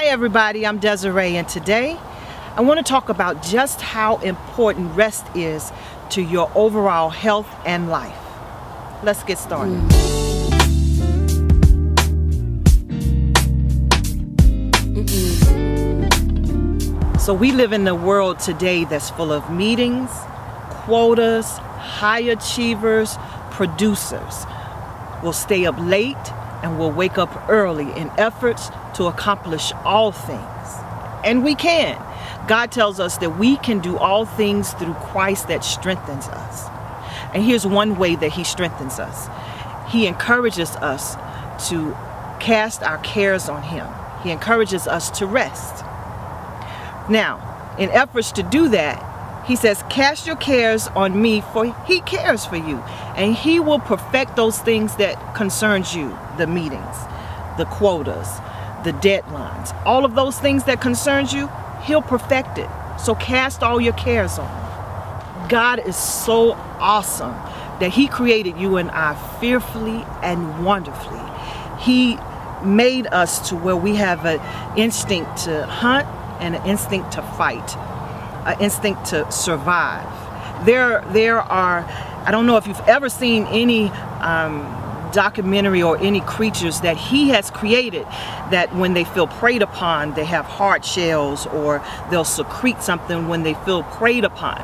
Hi everybody, I'm Desiree, and today I want to talk about just how important rest is to your overall health and life. Let's get started. So we live in a world today that's full of meetings, quotas, high achievers, producers. We'll stay up late and we'll wake up early in efforts to accomplish all things. And we can. God tells us that we can do all things through Christ that strengthens us. And here's one way that He strengthens us. He encourages us to cast our cares on Him. He encourages us to rest. Now, in efforts to do that, He says, cast your cares on me, for He cares for you. And He will perfect those things that concerns you, the meetings, the quotas, the deadlines, all of those things that concerns you, He'll perfect it. So cast all your cares on Him. God is so awesome that He created you and I fearfully and wonderfully. He made us to where we have an instinct to hunt and an instinct to fight. An instinct to survive. There are, I don't know if you've ever seen any documentary or any creatures that He has created that when they feel preyed upon, they have hard shells or they'll secrete something when they feel preyed upon.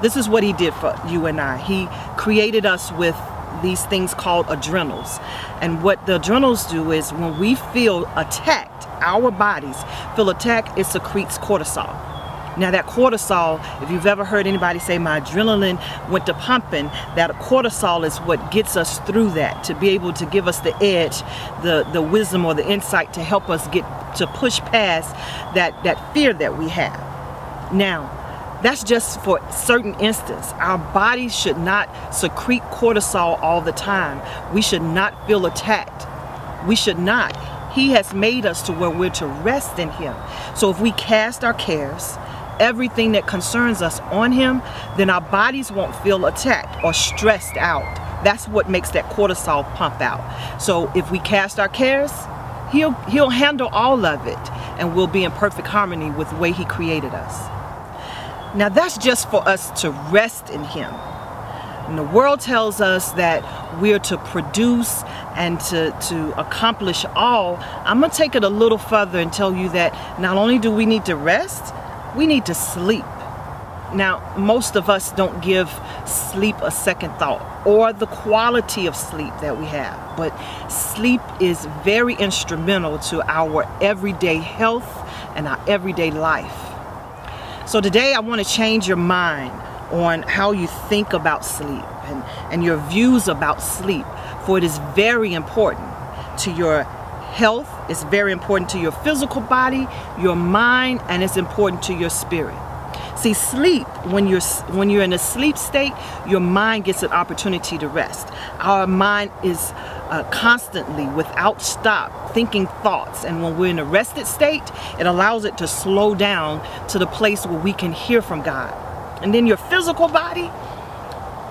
This is what He did for you and I. He created us with these things called adrenals. And what the adrenals do is when we feel attacked, our bodies feel attacked, it secretes cortisol. Now that cortisol, if you've ever heard anybody say my adrenaline went to pumping, that cortisol is what gets us through that, to be able to give us the edge, the wisdom or the insight to help us get to push past that fear that we have. Now, that's just for certain instances. Our bodies should not secrete cortisol all the time. We should not feel attacked. We should not. He has made us to where we're to rest in Him. So if we cast our cares, everything that concerns us on Him, then our bodies won't feel attacked or stressed out. That's what makes that cortisol pump out. So if we cast our cares, He'll handle all of it, and we'll be in perfect harmony with the way He created us. Now that's just for us to rest in Him. And the world tells us that we're to produce and to accomplish all. I'm going to take it a little further and tell you that not only do we need to rest, we need to sleep. Now, most of us don't give sleep a second thought or the quality of sleep that we have. But sleep is very instrumental to our everyday health and our everyday life. So today I want to change your mind on how you think about sleep and your views about sleep. For it is very important to your health, it's very important to your physical body, your mind, and it's important to your spirit. See, sleep, when you're in a sleep state, your mind gets an opportunity to rest. Our mind is constantly, without stop, thinking thoughts. And when we're in a rested state, it allows it to slow down to the place where we can hear from God. And then your physical body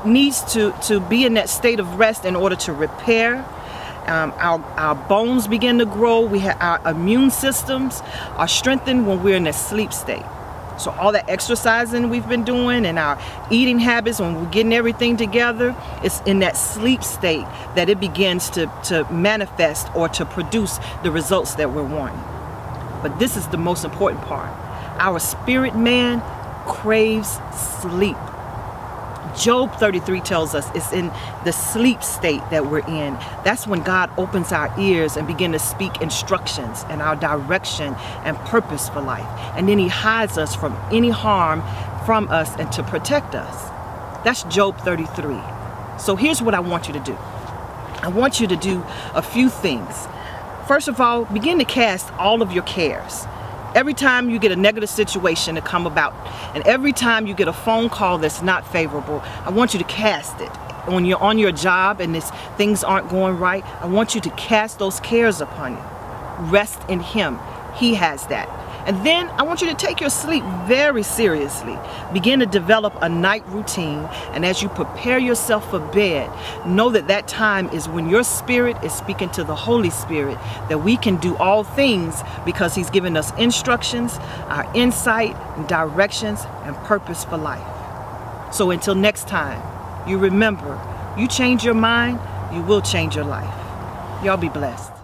needs to be in that state of rest in order to repair. Our bones begin to grow. Our immune systems are strengthened when we're in a sleep state. So all that exercising we've been doing and our eating habits, when we're getting everything together, it's in that sleep state that it begins to manifest or to produce the results that we're wanting. But this is the most important part. Our spirit man craves sleep. Job 33 tells us it's in the sleep state that we're in. That's when God opens our ears and begin to speak instructions and our direction and purpose for life. And then He hides us from any harm from us and to protect us. That's Job 33. So here's what I want you to do. I want you to do a few things. First of all, begin to cast all of your cares. Every time you get a negative situation to come about, and every time you get a phone call that's not favorable, I want you to cast it. When you're on your job and things aren't going right, I want you to cast those cares upon you. Rest in Him. He has that. And then I want you to take your sleep very seriously. Begin to develop a night routine. And as you prepare yourself for bed, know that that time is when your spirit is speaking to the Holy Spirit, that we can do all things because He's given us instructions, our insight, and directions, and purpose for life. So until next time, you remember, you change your mind, you will change your life. Y'all be blessed.